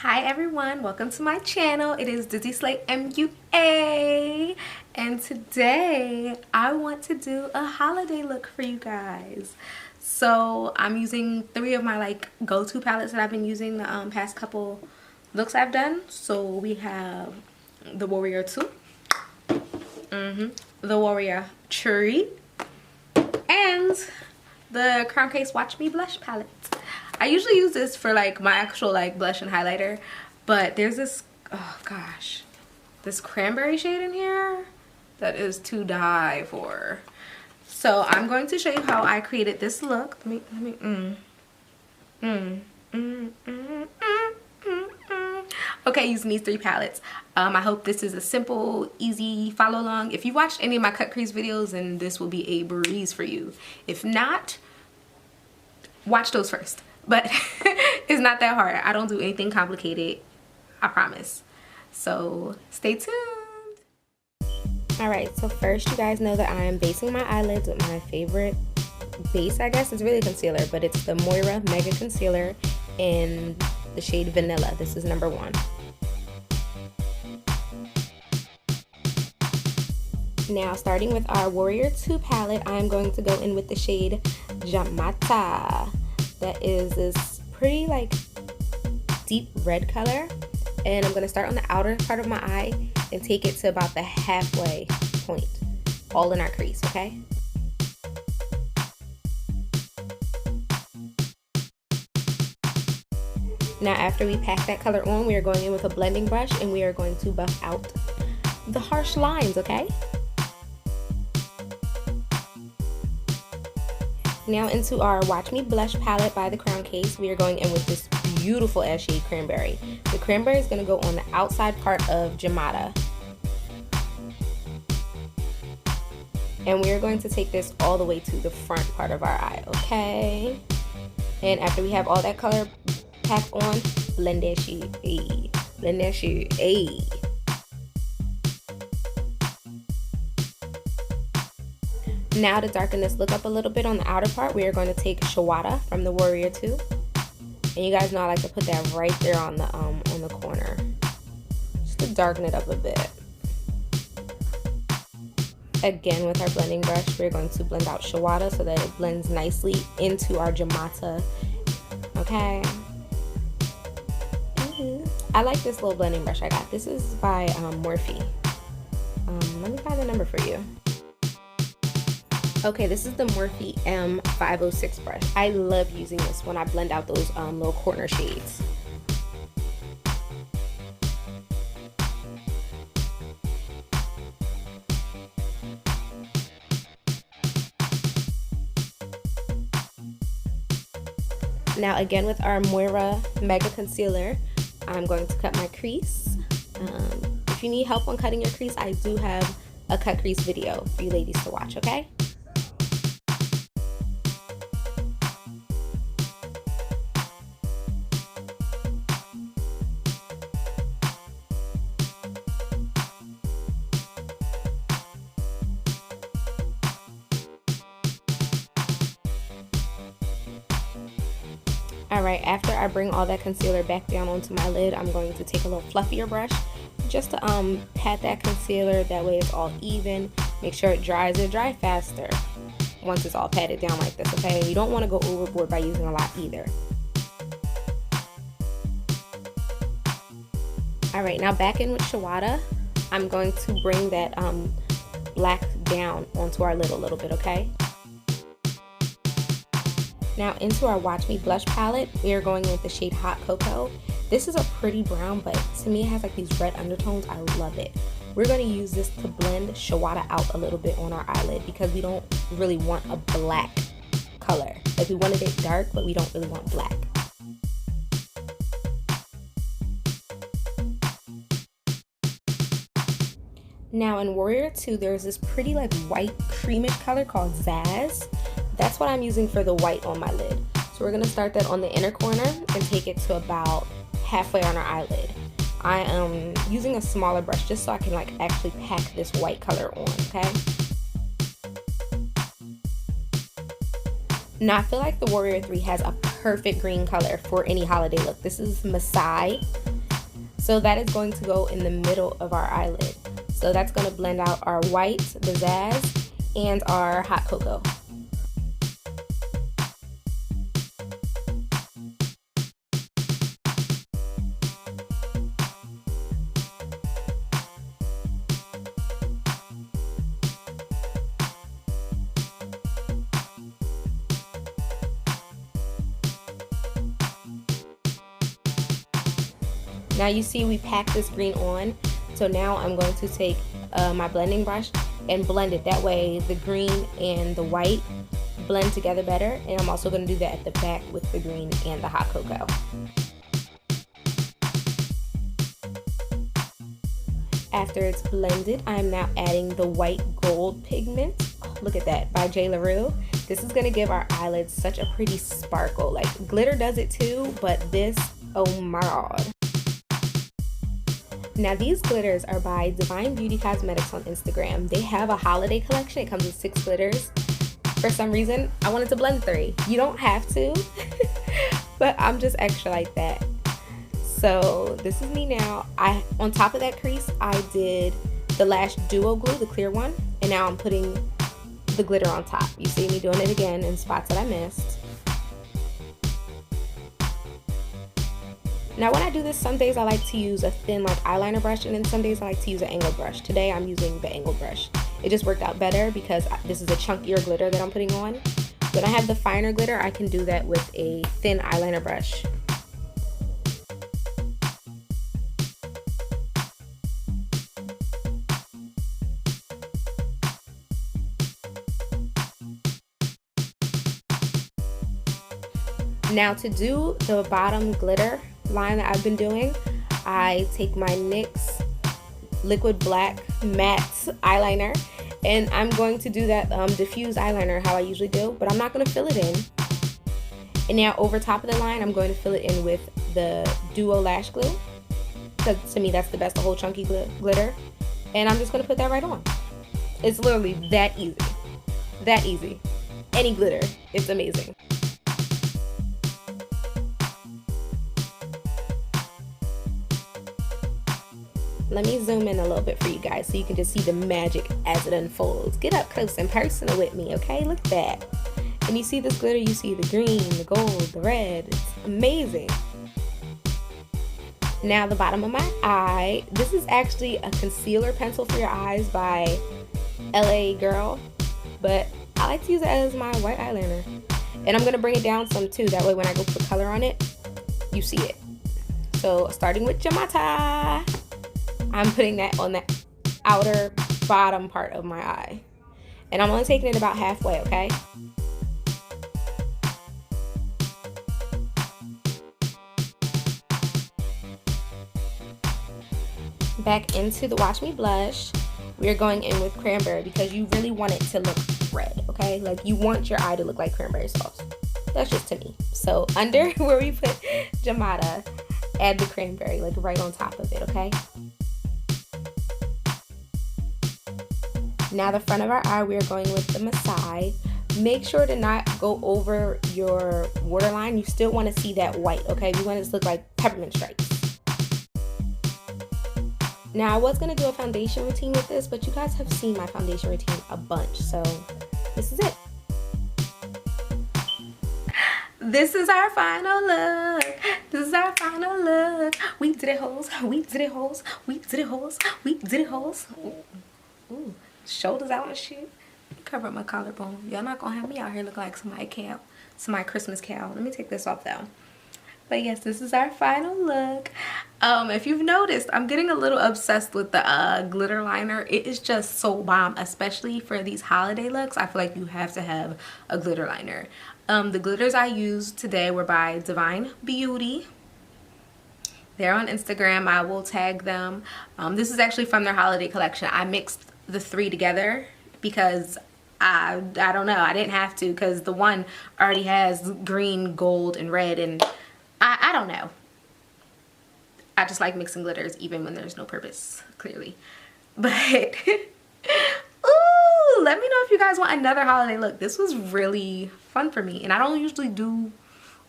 Hi everyone, welcome to my channel. It is Dizzy Slay MUA, and today I want to do a holiday look for you guys. So I'm using three of my go-to palettes that I've been using the past couple looks I've done. So we have the Warrior 2, the Warrior Cherry, and the Crown Case Watch Me Blush palette. I usually use this for my actual blush and highlighter, but there's this, oh gosh, this cranberry shade in here that is to die for. So I'm going to show you how I created this look. Okay, using these three palettes. I hope this is a simple, easy follow along. If you watched any of my cut crease videos, then this will be a breeze for you. If not, watch those first. But it's not that hard. I don't do anything complicated, I promise. So stay tuned. Alright, so first you guys know that I am basing my eyelids with my favorite base, I guess. It's really a concealer, but it's the Moira Mega Concealer in the shade Vanilla. This is number 1. Now, starting with our Warrior 2 palette, I'm going to go in with the shade Jamata. That is this pretty deep red color, and I'm going to start on the outer part of my eye and take it to about the halfway point, all in our crease, okay? Now after we pack that color on, we are going in with a blending brush and we are going to buff out the harsh lines, okay? Now into our Watch Me Blush palette by the Crown Case, we are going in with this beautiful ash shade Cranberry. The cranberry is going to go on the outside part of Jamata. And we are going to take this all the way to the front part of our eye, okay? And after we have all that color packed on, blend that shit, ayy. Blend that shit, ayy. Now to darken this look up a little bit on the outer part, we are going to take Shawada from the Warrior 2. And you guys know I like to put that right there on the corner, just to darken it up a bit. Again, with our blending brush, we're going to blend out Shawada so that it blends nicely into our Jamata. Okay. I like this little blending brush I got. This is by Morphe. Let me find the number for you. Okay, this is the Morphe M506 brush. I love using this when I blend out those little corner shades. Now again with our Moira Mega Concealer, I'm going to cut my crease. If you need help on cutting your crease, I do have a cut crease video for you ladies to watch, okay? Alright, after I bring all that concealer back down onto my lid, I'm going to take a little fluffier brush just to pat that concealer. That way it's all even. Make sure it dries. It'll dry faster once it's all patted down like this, okay? You don't want to go overboard by using a lot either. Alright, now back in with Shawada, I'm going to bring that black down onto our lid a little bit, okay? Now into our Watch Me Blush palette, we are going with the shade Hot Cocoa. This is a pretty brown, but to me it has these red undertones. I love it. We're going to use this to blend Shawada out a little bit on our eyelid because we don't really want a black color. We wanted it dark, but we don't really want black. Now in Warrior 2, there's this pretty white creamish color called Zaz. That's what I'm using for the white on my lid. So we're going to start that on the inner corner and take it to about halfway on our eyelid. I am using a smaller brush just so I can actually pack this white color on, okay? Now I feel like the Warrior 3 has a perfect green color for any holiday look. This is Masai So that is going to go in the middle of our eyelid. So that's going to blend out our white, the Zazz, and our hot cocoa. Now you see we packed this green on, so now I'm going to take my blending brush and blend it. That way the green and the white blend together better, and I'm also going to do that at the back with the green and the hot cocoa. After it's blended, I'm now adding the white gold pigment. Oh, look at that, by J. LaRue. This is going to give our eyelids such a pretty sparkle. Like glitter does it too, but this, oh my god. Now these glitters are by Divine Beauty Cosmetics on Instagram. They have a holiday collection. It comes with 6 glitters. For some reason, I wanted to blend 3. You don't have to, but I'm just extra like that. So this is me now. On top of that crease, I did the Lash Duo Glue, the clear one, and now I'm putting the glitter on top. You see me doing it again in spots that I missed. Now when I do this, some days I like to use a thin like eyeliner brush, and then some days I like to use an angled brush. Today I'm using the angled brush. It just worked out better because this is a chunkier glitter that I'm putting on. When I have the finer glitter, I can do that with a thin eyeliner brush. Now to do the bottom glitter line that I've been doing, I take my NYX liquid black matte eyeliner, and I'm going to do that diffuse eyeliner how I usually do, but I'm not going to fill it in. And now over top of the line, I'm going to fill it in with the Duo Lash Glue, because to me that's the best, the whole chunky glitter, and I'm just going to put that right on. It's literally that easy. That easy. Any glitter, it's amazing. Let me zoom in a little bit for you guys so you can just see the magic as it unfolds. Get up close and personal with me, okay? Look at that. And you see this glitter, you see the green, the gold, the red. It's amazing. Now the bottom of my eye. This is actually a concealer pencil for your eyes by LA Girl, but I like to use it as my white eyeliner. And I'm going to bring it down some too. That way when I go put color on it, you see it. So starting with Jamata, I'm putting that on the outer bottom part of my eye. And I'm only taking it about halfway, okay? Back into the Watch Me blush, we're going in with cranberry because you really want it to look red, okay? Like you want your eye to look like cranberry sauce. That's just to me. So under where we put Jamata, add the cranberry, like right on top of it, okay? Now the front of our eye, we are going with the Masai. Make sure to not go over your waterline. You still want to see that white, okay? You want it to look like peppermint stripes. Now I was going to do a foundation routine with this, but you guys have seen my foundation routine a bunch, so this is it. This is our final look. This is our final look. We did it, hoes. We did it, hoes. We did it, hoes. We did it, hoes. Ooh. Ooh. Shoulders out and shit. Cover up my collarbone. Y'all not gonna have me out here looking like somebody Christmas cow. Let me take this off though. But yes, this is our final look. If you've noticed, I'm getting a little obsessed with the glitter liner. It is just so bomb, especially for these holiday looks. I feel like you have to have a glitter liner. The glitters I used today were by Divine Beauty. They're on Instagram. I will tag them. This is actually from their holiday collection. I mixed the 3 together because I don't know, I didn't have to, because the one already has green, gold, and red, and I don't know. I just like mixing glitters even when there's no purpose, clearly. But ooh, let me know if you guys want another holiday look. This was really fun for me, and I don't usually do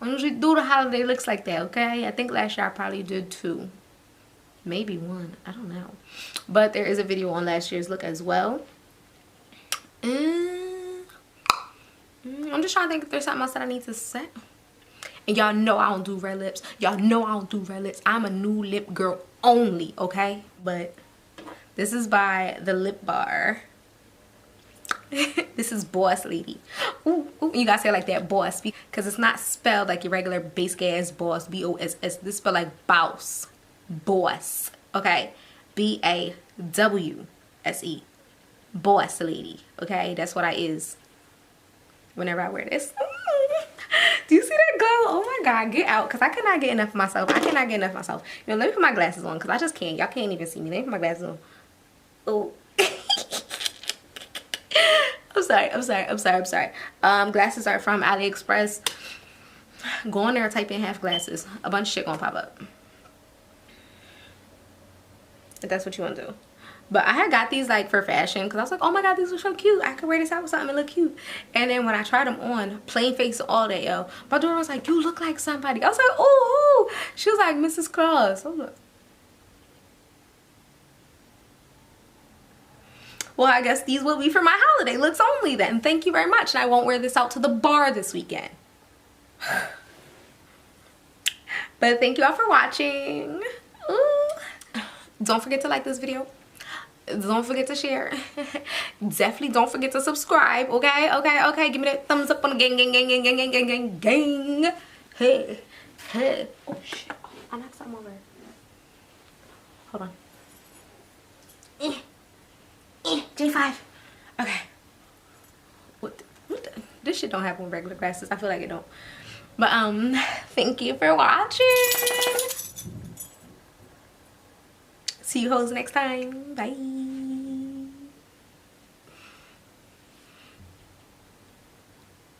the holiday looks like that, okay? I think last year I probably did 2. maybe one, I don't know. But there is a video on last year's look as well. And I'm just trying to think if there's something else that I need to say. And y'all know I don't do red lips. Y'all know I don't do red lips. I'm a new lip girl only, okay? But this is by the Lip Bar. This is Bawse Lady. Ooh, ooh, you gotta say it like that, Boss, because it's not spelled like your regular basic ass Boss, B-O-S-S. This is spelled like Bawse. Boss, okay? B-A-W-S-E. Bawse Lady, okay? That's what I is whenever I wear this. Do you see that glow? Oh my god, get out, because I cannot get enough of myself. I cannot get enough of myself. You know, let me put my glasses on, because I just can't. Y'all can't even see me. Let me put my glasses on. Oh. I'm sorry. Glasses are from AliExpress. Go on there, type in half glasses. A bunch of shit gonna pop up. If that's what you want to do. But I had got these like for fashion because I was like, oh my god, these are so cute. I could wear this out with something and look cute. And then when I tried them on, plain face all day, yo, my daughter was like, you look like somebody. I was like, ooh. She was like, Mrs. Claus. I was like, well, I guess these will be for my holiday looks only then. Thank you very much. And I won't wear this out to the bar this weekend. But thank you all for watching. Ooh. Don't forget to like this video. Don't forget to share. Definitely don't forget to subscribe. Okay. Give me that thumbs up on the gang. Hey. Oh shit. I knocked something over. Hold on. J5. Okay. What the? This shit don't happen with regular glasses. I feel like it don't. But thank you for watching. See you hoes next time. Bye.